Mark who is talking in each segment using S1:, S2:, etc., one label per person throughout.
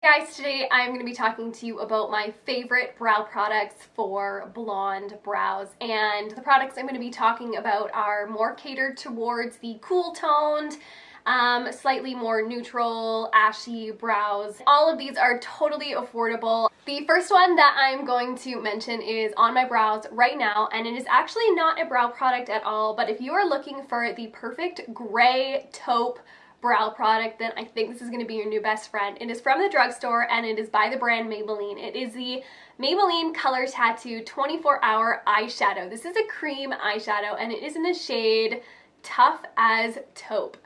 S1: Guys, today I'm going to be talking to you about my favorite brow products for blonde brows, and the products I'm going to be talking about are more catered towards the cool toned, slightly more neutral, ashy brows. All of these are totally affordable. The first one that I'm going to mention is on my brows right now, and it is actually not a brow product at all, but if you are looking for the perfect gray taupe brow product, then I think this is going to be your new best friend. It is from the drugstore and it is by the brand Maybelline. It is the Maybelline Color Tattoo 24-Hour Eyeshadow. This is a cream eyeshadow and it is in the shade Tough as Taupe.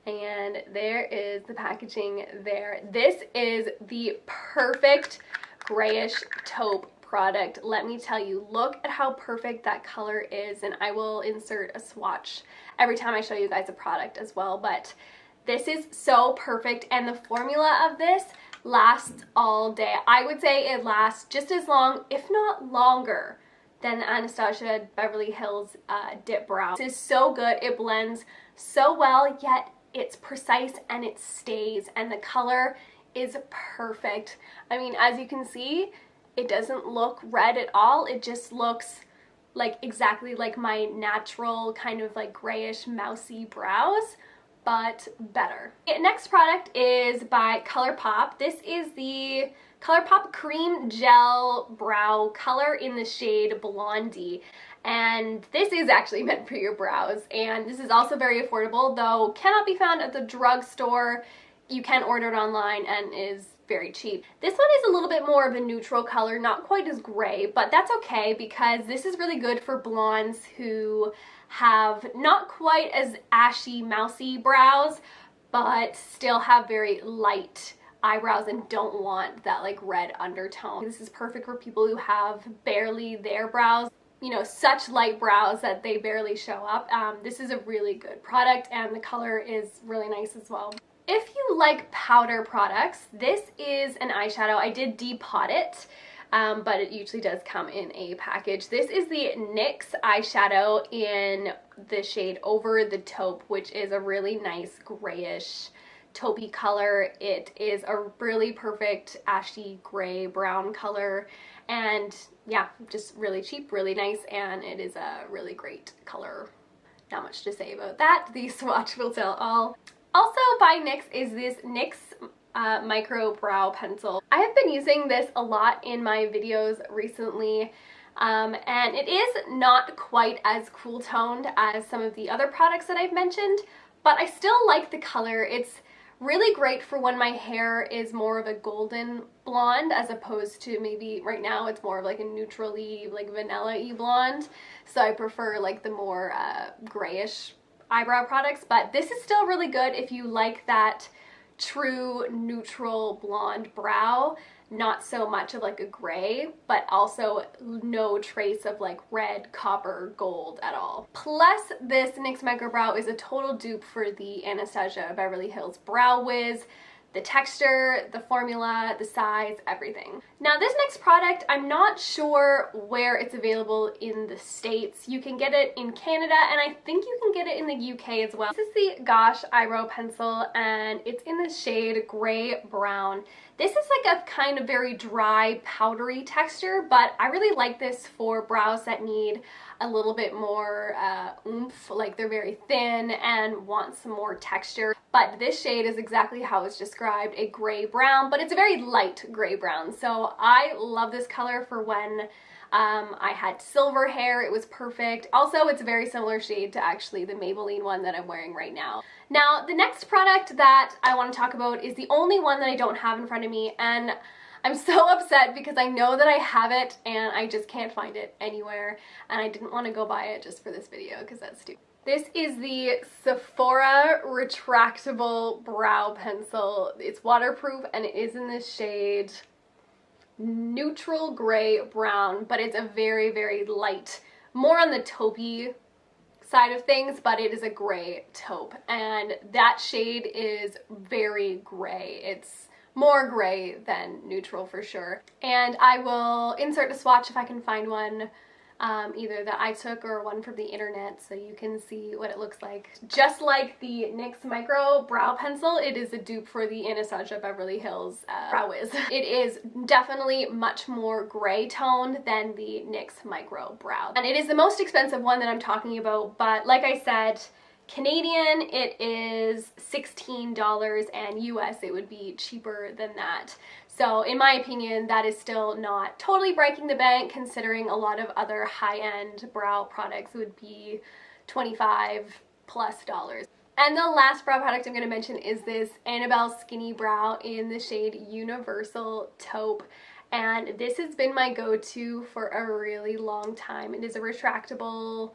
S1: And there is the packaging there. This is the perfect grayish taupe product. Let me tell you, look at how perfect that color is, and I will insert a swatch every time I show you guys a product as well, but this is so perfect, and the formula of this lasts all day. I would say it lasts just as long, if not longer, than the Anastasia Beverly Hills Dip Brow. This is so good. It blends so well, yet it's precise and it stays, and the color is perfect. I mean, as you can see, it doesn't look red at all. It just looks like exactly like my natural kind of like grayish mousy brows, but better. Next product is by Colourpop. This is the Colourpop Cream Gel Brow Color in the shade Blondie. And this is actually meant for your brows. And this is also very affordable, though cannot be found at the drugstore. You can order it online and is very cheap. This one is a little bit more of a neutral color, not quite as gray, but that's okay because this is really good for blondes who have not quite as ashy, mousy brows, but still have very light eyebrows and don't want that like red undertone. This is perfect for people who have barely their brows, you know, such light brows that they barely show up. This is a really good product and the color is really nice as well. If you like powder products, this is an eyeshadow. I did depot it, but it usually does come in a package. This is the NYX eyeshadow in the shade Over the Taupe, which is a really nice grayish taupey color. It is a really perfect ashy gray brown color, and yeah, just really cheap, really nice, and it is a really great color. Not much to say about that. The swatch will tell all. Also by NYX is this NYX micro brow pencil. I have been using this a lot in my videos recently, and it is not quite as cool toned as some of the other products that I've mentioned, but I still like the color. It's really great for when my hair is more of a golden blonde as opposed to maybe right now it's more of like a neutrally like vanilla-y blonde, so I prefer like the more grayish eyebrow products. But this is still really good if you like that true neutral blonde brow, not so much of like a gray, but also no trace of like red, copper, gold at all. Plus, this NYX Micro Brow is a total dupe for the Anastasia Beverly Hills Brow Wiz. The texture, the formula, the size, everything. Now this next product, I'm not sure where it's available in the States. You can get it in Canada, and I think you can get it in the UK as well. This is the Gosh Eyebrow Pencil, and it's in the shade Gray Brown. This is like a kind of very dry, powdery texture, but I really like this for brows that need a little bit more oomph, like they're very thin and want some more texture. But this shade is exactly how it's described, a gray brown, but it's a very light gray brown. So I love this color for when I had silver hair. It was perfect. Also, it's a very similar shade to actually the Maybelline one that I'm wearing right now. Now, the next product that I want to talk about is the only one that I don't have in front of me, and I'm so upset because I know that I have it and I just can't find it anywhere, and I didn't want to go buy it just for this video because that's stupid. This is the Sephora retractable brow pencil. It's waterproof and it is in the shade neutral gray brown, but it's a very, very light, more on the taupey side of things, but it is a gray taupe, and that shade is very gray. It's more gray than neutral for sure. And I will insert a swatch if I can find one either that I took or one from the internet, so you can see what it looks like. Just like the NYX Micro Brow Pencil, it is a dupe for the Anastasia Beverly Hills Brow Wiz. It is definitely much more gray toned than the NYX Micro Brow. And it is the most expensive one that I'm talking about, but like I said, Canadian, it is $16, and US, it would be cheaper than that. So in my opinion, that is still not totally breaking the bank, considering a lot of other high-end brow products would be $25+ dollars. And the last brow product I'm going to mention is this Annabelle Skinny Brow in the shade Universal Taupe. And this has been my go-to for a really long time. It is a retractable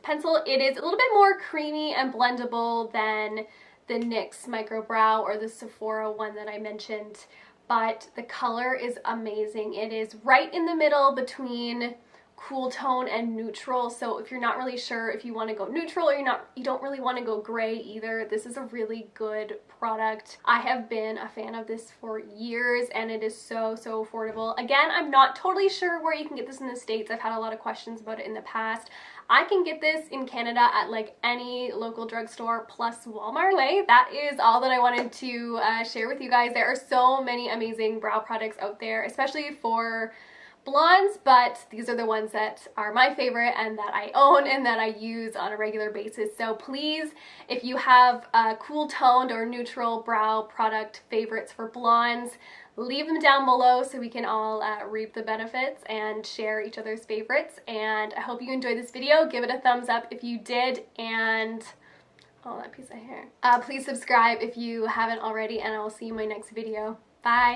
S1: pencil. It is a little bit more creamy and blendable than the NYX Micro Brow or the Sephora one that I mentioned, but the color is amazing. It is right in the middle between cool tone and neutral, so if you're not really sure if you want to go neutral or you don't really want to go gray either, this is a really good product. I have been a fan of this for years, and it is so affordable. Again, I'm not totally sure where you can get this in the States. I've had a lot of questions about it in the past. I can get this in Canada at like any local drugstore plus Walmart. Anyway, that is all that I wanted to share with you guys. There are so many amazing brow products out there, especially for blondes, but these are the ones that are my favorite and that I own and that I use on a regular basis. So please, if you have cool toned or neutral brow product favorites for blondes, leave them down below so we can all reap the benefits and share each other's favorites. And I hope you enjoyed this video. Give it a thumbs up if you did, and oh, that piece of hair. Please subscribe if you haven't already, and I will see you in my next video. Bye!